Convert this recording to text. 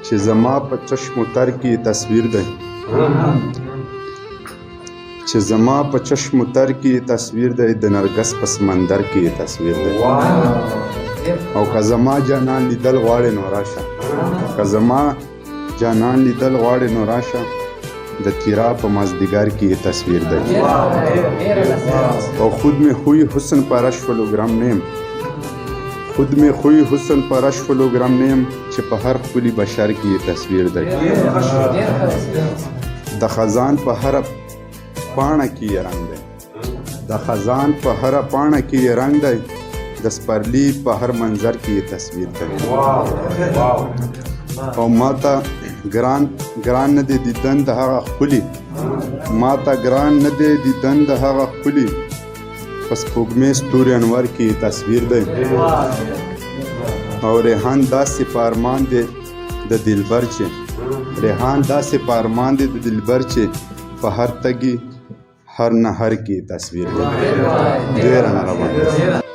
چې زما په چشم تر کې تصویر دی چې زما په چشم تر کې تصویر دی د نرګس په سمندر کې تصویر دی او که زما جانان لیدل غواړي نو راشه که زما جانان لیدل غواړي نو راشه د تیرا په مازدیګر کې تصویر دی او خود میں خوی حسن پرش فلوگرام نیم خود میں خوی حسن پرش فلوگرام نیم چې په هر خپلی بشر کې تصویر دی د خزان په هر پاڼه کې رنگ دی د خزان په هر پاڼه کې رنگ دی د سپرلی په هر منظر کې تصویر دی او ماته ګران نه دی دیدن د هغه ښکلي ماته ګران نه دی دیدن د هغه ښکلي په سپوږمۍ ستوري انور کې تصویر دی او ریحان داسې په ارمان دی د دلبر چې ریحان داسې په ارمان دی د دلبر چې په هر تږي هر نهر کې تصویر دی ډېره مهرباني